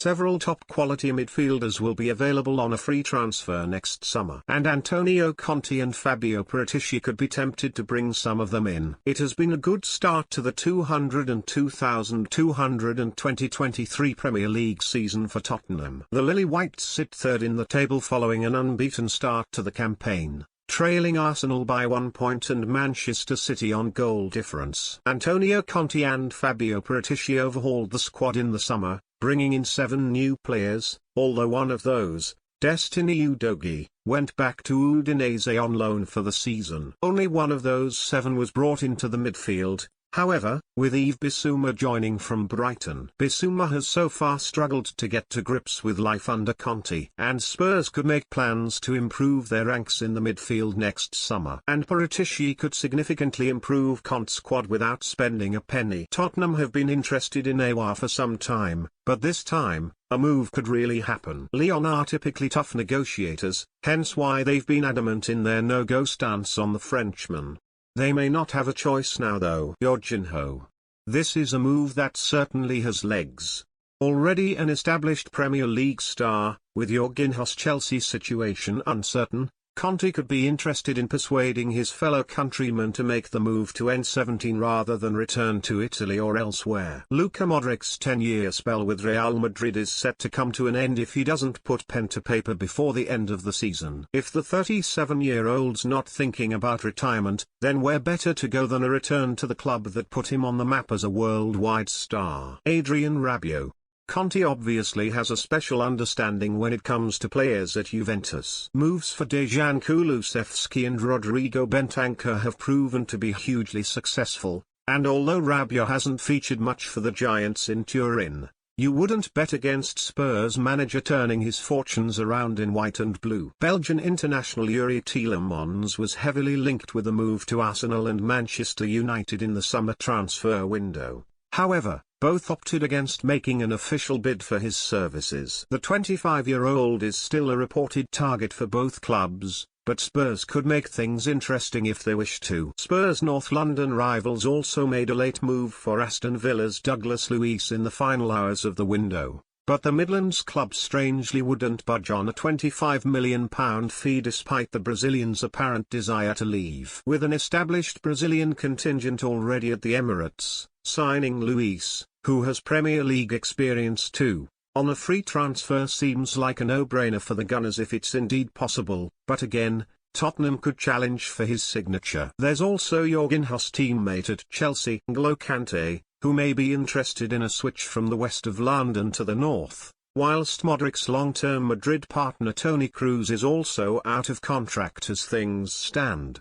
Several top-quality midfielders will be available on a free transfer next summer. And Antonio Conte and Fabio Paratici could be tempted to bring some of them in. It has been a good start to the 2022-2023 Premier League season for Tottenham. The Lily Whites sit third in the table following an unbeaten start to the campaign, trailing Arsenal by 1 point and Manchester City on goal difference. Antonio Conte and Fabio Paratici overhauled the squad in the summer, bringing in 7 new players, although one of those, Destiny Udogie, went back to Udinese on loan for the season. Only one of those 7 was brought into the midfield, however, with Yves Bissouma joining from Brighton. Bissouma has so far struggled to get to grips with life under Conte, and Spurs could make plans to improve their ranks in the midfield next summer. And Paratici could significantly improve Conte's squad without spending a penny. Tottenham have been interested in Aouar for some time, but this time, a move could really happen. Lyon are typically tough negotiators, hence why they've been adamant in their no-go stance on the Frenchman. They may not have a choice now though. Jorginho. This is a move that certainly has legs. Already an established Premier League star, with Jorginho's Chelsea situation uncertain, Conte could be interested in persuading his fellow countrymen to make the move to N17 rather than return to Italy or elsewhere. Luka Modric's 10-year spell with Real Madrid is set to come to an end if he doesn't put pen to paper before the end of the season. If the 37-year-old's not thinking about retirement, then where better to go than a return to the club that put him on the map as a worldwide star. Adrien Rabiot. Conte obviously has a special understanding when it comes to players at Juventus. Moves for Dejan Kulusevski and Rodrigo Bentancur have proven to be hugely successful, and although Rabiot hasn't featured much for the Giants in Turin, you wouldn't bet against Spurs manager turning his fortunes around in white and blue. Belgian international Yuri Tielemans was heavily linked with a move to Arsenal and Manchester United in the summer transfer window. However, both opted against making an official bid for his services. The 25-year-old is still a reported target for both clubs, but Spurs could make things interesting if they wish to. Spurs' North London rivals also made a late move for Aston Villa's Douglas Luiz in the final hours of the window, but the Midlands club strangely wouldn't budge on a £25 million fee despite the Brazilian's apparent desire to leave. With an established Brazilian contingent already at the Emirates, signing Luiz, who has Premier League experience too, on a free transfer seems like a no-brainer for the Gunners if it's indeed possible, but again, Tottenham could challenge for his signature. There's also Jorginho's teammate at Chelsea, N'Golo Kante, who may be interested in a switch from the west of London to the north, whilst Modric's long-term Madrid partner Toni Kroos is also out of contract as things stand.